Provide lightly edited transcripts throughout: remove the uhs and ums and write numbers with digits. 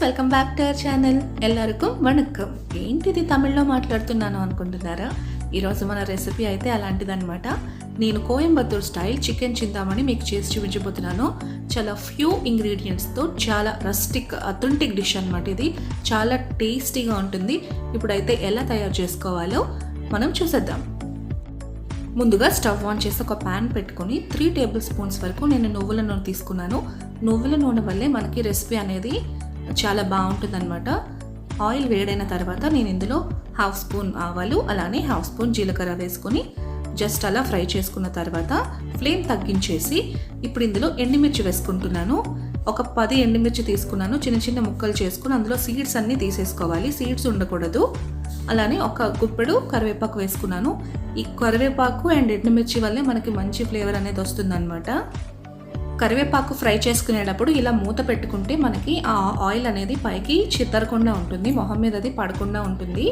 Welcome back to our channel. ఎల్లరికూ వణక్కం. ఏంటిది తమిళ్లో మాట్లాడుతున్నాను అనుకుంటున్నారా? ఈరోజు మన రెసిపీ అయితే అలాంటిదన్నమాట. నేను కోయంబత్తూర్ స్టైల్ చికెన్ చింతామణి మీకు చేసి చూపించబోతున్నాను. చాలా ఫ్యూ ఇంగ్రీడియంట్స్తో చాలా రస్టిక్ అథెంటిక్ డిష్ అనమాట. ఇది చాలా టేస్టీగా ఉంటుంది. ఇప్పుడైతే ఎలా తయారు చేసుకోవాలో మనం చూసేద్దాం. ముందుగా స్టవ్ ఆన్ చేసి ఒక ప్యాన్ పెట్టుకొని 3 టేబుల్ స్పూన్స్ వరకు నేను నువ్వుల నూనె తీసుకున్నాను. నువ్వుల నూనె వల్లే మనకి రెసిపీ అనేది చాలా బాగుంటుంది అనమాట. ఆయిల్ వేడైన తర్వాత నేను ఇందులో 1/2 స్పూన్ ఆవాలు అలానే 1/2 స్పూన్ జీలకర్ర వేసుకొని జస్ట్ అలా ఫ్రై చేసుకున్న తర్వాత ఫ్లేమ్ తగ్గించేసి ఇప్పుడు ఇందులో ఎండుమిర్చి వేసుకుంటున్నాను. ఒక 10 ఎండుమిర్చి తీసుకున్నాను. చిన్న చిన్న ముక్కలు చేసుకుని అందులో సీడ్స్ అన్నీ తీసేసుకోవాలి, సీడ్స్ ఉండకూడదు. అలానే ఒక గుప్పెడు కరివేపాకు వేసుకున్నాను. ఈ కరివేపాకు అండ్ ఎండుమిర్చి వల్లే మనకి మంచి ఫ్లేవర్ అనేది వస్తుందన్నమాట. కరివేపాకు ఫ్రై చేసుకునేటప్పుడు ఇలా మూత పెట్టుకుంటే మనకి ఆ ఆయిల్ అనేది పైకి చిత్తరకుండా ఉంటుంది, మొహం మీద అది పడకుండా ఉంటుంది.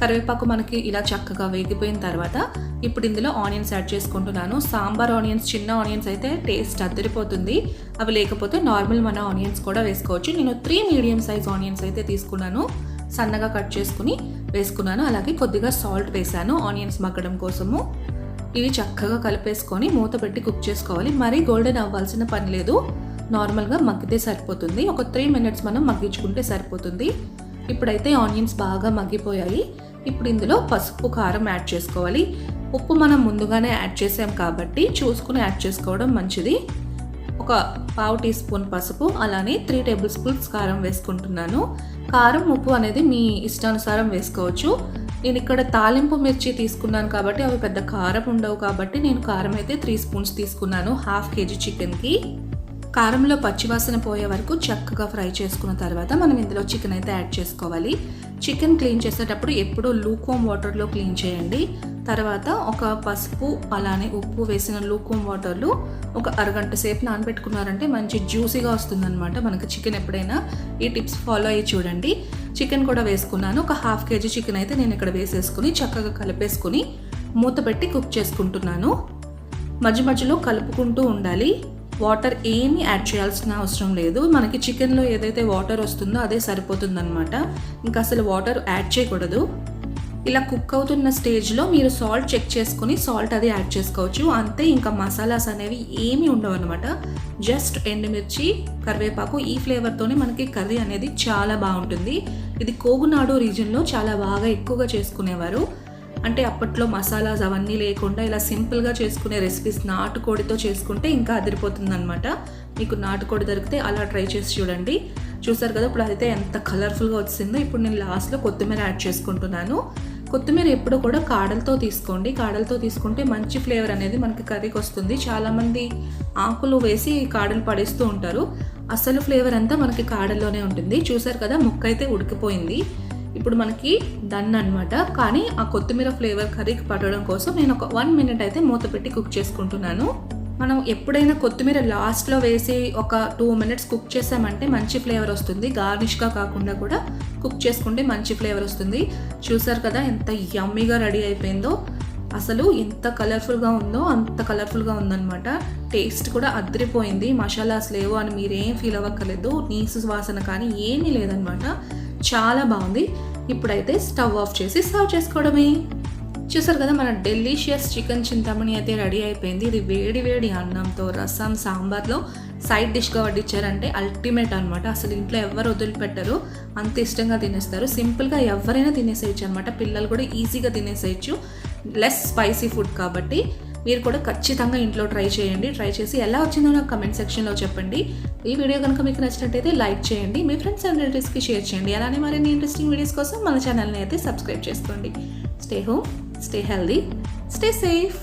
కరివేపాకు మనకి ఇలా చక్కగా వేగిపోయిన తర్వాత ఇప్పుడు ఇందులో ఆనియన్స్ యాడ్ చేసుకుంటున్నాను. సాంబార్ ఆనియన్స్, చిన్న ఆనియన్స్ అయితే టేస్ట్ అదిరిపోతుంది. అవి లేకపోతే నార్మల్ మన ఆనియన్స్ కూడా వేసుకోవచ్చు. నేను 3 మీడియం సైజ్ ఆనియన్స్ అయితే తీసుకున్నాను, సన్నగా కట్ చేసుకుని వేసుకున్నాను. అలాగే కొద్దిగా సాల్ట్ వేసాను ఆనియన్స్ మగ్గడం కోసము. ఇవి చక్కగా కలిపేసుకొని మూత పెట్టి కుక్ చేసుకోవాలి. మరీ గోల్డెన్ అవ్వాల్సిన పని లేదు, నార్మల్గా మగ్గితే సరిపోతుంది. ఒక 3 మినిట్స్ మనం మగ్గించుకుంటే సరిపోతుంది. ఇప్పుడైతే ఆనియన్స్ బాగా మగ్గిపోయాయి. ఇప్పుడు ఇందులో పసుపు, కారం యాడ్ చేసుకోవాలి. ఉప్పు మనం ముందుగానే యాడ్ చేసాం కాబట్టి చూసుకుని యాడ్ చేసుకోవడం మంచిది. ఒక 1/2 టీ స్పూన్ పసుపు అలానే 3 టేబుల్ స్పూన్స్ కారం వేసుకుంటున్నాను. కారం, ఉప్పు అనేది మీ ఇష్టానుసారం వేసుకోవచ్చు. నేను ఇక్కడ తాలింపు మిర్చి తీసుకున్నాను కాబట్టి అవి పెద్ద కారం ఉండవు కాబట్టి నేను కారం అయితే 3 స్పూన్స్ తీసుకున్నాను 1/2 kg చికెన్కి. కారంలో పచ్చివాసన పోయే వరకు చక్కగా ఫ్రై చేసుకున్న తర్వాత మనం ఇందులో చికెన్ అయితే యాడ్ చేసుకోవాలి. చికెన్ క్లీన్ చేసేటప్పుడు ఎప్పుడూ లూక్వామ్ వాటర్లో క్లీన్ చేయండి. తర్వాత ఒక పసుపు అలానే ఉప్పు వేసిన లూక్వామ్ వాటర్లో ఒక అరగంట సేపు నానబెట్టుకున్నారంటే మంచి జ్యూసీగా వస్తుందన్నమాట మనకి చికెన్. ఎప్పుడైనా ఈ టిప్స్ ఫాలో అయ్యి చూడండి. చికెన్ కూడా వేసుకున్నాను. ఒక 1/2 kg చికెన్ అయితే నేను ఇక్కడ వేసేసుకుని చక్కగా కలిపేసుకుని మూత పెట్టి కుక్ చేసుకుంటున్నాను. మధ్య మధ్యలో కలుపుకుంటూ ఉండాలి. వాటర్ ఏమీ యాడ్ చేయాల్సిన అవసరం లేదు. మనకి చికెన్లో ఏదైతే వాటర్ వస్తుందో అదే సరిపోతుందన్నమాట. ఇంకా అసలు వాటర్ యాడ్ చేయకూడదు. ఇలా కుక్ అవుతున్న స్టేజ్లో మీరు సాల్ట్ చెక్ చేసుకుని సాల్ట్ అది యాడ్ చేసుకోవచ్చు. అంతే, ఇంకా మసాలాస్ అనేవి ఏమీ ఉండవు అనమాట. జస్ట్ ఎండుమిర్చి, కరివేపాకు, ఈ ఫ్లేవర్తోనే మనకి కర్రీ అనేది చాలా బాగుంటుంది. ఇది కోగునాడు రీజియన్లో చాలా బాగా ఎక్కువగా చేసుకునేవారు. అంటే అప్పట్లో మసాలాస్ అవన్నీ లేకుండా ఇలా సింపుల్గా చేసుకునే రెసిపీస్ నాటుకోడితో చేసుకుంటే ఇంకా అదిరిపోతుంది అనమాట. మీకు నాటుకోడి దొరికితే అలా ట్రై చేసి చూడండి. చూసారు కదా ఇప్పుడు అయితే ఎంత కలర్ఫుల్గా వచ్చిందో. ఇప్పుడు నేను లాస్ట్లో కొత్తిమీర యాడ్ చేసుకుంటున్నాను. కొత్తిమీర ఎప్పుడు కూడా కాడలతో తీసుకోండి. కాడలతో తీసుకుంటే మంచి ఫ్లేవర్ అనేది మనకి కర్రీకి వస్తుంది. చాలామంది ఆకులు వేసి కాడలు పడేస్తూ ఉంటారు. అసలు ఫ్లేవర్ అంతా మనకి కాడల్లోనే ఉంటుంది. చూసారు కదా ముక్క అయితే ఉడికిపోయింది. ఇప్పుడు మనకి డన్ అనమాట. కానీ ఆ కొత్తిమీర ఫ్లేవర్ కర్రీకి పడడం కోసం నేను ఒక 1 మినిట్ అయితే మూత పెట్టి కుక్ చేసుకుంటున్నాను. మనం ఎప్పుడైనా కొత్తిమీర లాస్ట్లో వేసి ఒక 2 మినిట్స్ కుక్ చేసామంటే మంచి ఫ్లేవర్ వస్తుంది. గార్నిష్గా కాకుండా కూడా కుక్ చేసుకుంటే మంచి ఫ్లేవర్ వస్తుంది. చూసారు కదా ఎంత యమ్మీగా రెడీ అయిపోయిందో. అసలు ఎంత కలర్ఫుల్గా ఉందో అంత కలర్ఫుల్గా ఉందన్నమాట. టేస్ట్ కూడా అదిరిపోయింది. మసాలాస్ లేవు అని మీరేం ఫీల్ అవ్వక్కర్లేదు. నీసు వాసన కానీ ఏమీ లేదనమాట. చాలా బాగుంది. ఇప్పుడైతే స్టవ్ ఆఫ్ చేసి సర్వ్ చేసుకోవడమే. చూసారు కదా మన డెలిషియస్ చికెన్ చింతామణి అయితే రెడీ అయిపోయింది. ఇది వేడి వేడి అన్నంతో, రసం, సాంబార్లో సైడ్ డిష్గా వడ్డించారంటే అల్టిమేట్ అనమాట. అసలు ఇంట్లో ఎవరు వదిలిపెట్టరు, అంత ఇష్టంగా తినేస్తారు. సింపుల్గా ఎవరైనా తినేసేయచ్చు అనమాట. పిల్లలు కూడా ఈజీగా తినేసేయచ్చు. లెస్ స్పైసీ ఫుడ్ కాబట్టి మీరు కూడా ఖచ్చితంగా ఇంట్లో ట్రై చేయండి. ట్రై చేసి ఎలా వచ్చిందో నాకు కమెంట్ సెక్షన్లో చెప్పండి. ఈ వీడియో కనుక మీకు నచ్చినట్టయితే లైక్ చేయండి, మీ ఫ్రెండ్స్ అండ్ రిలేటివ్స్కి షేర్ చేయండి. అలానే మరిన్ని ఇంట్రెస్టింగ్ వీడియోస్ కోసం మన ఛానల్ని అయితే సబ్స్క్రైబ్ చేసుకోండి. Stay home, stay healthy, stay safe.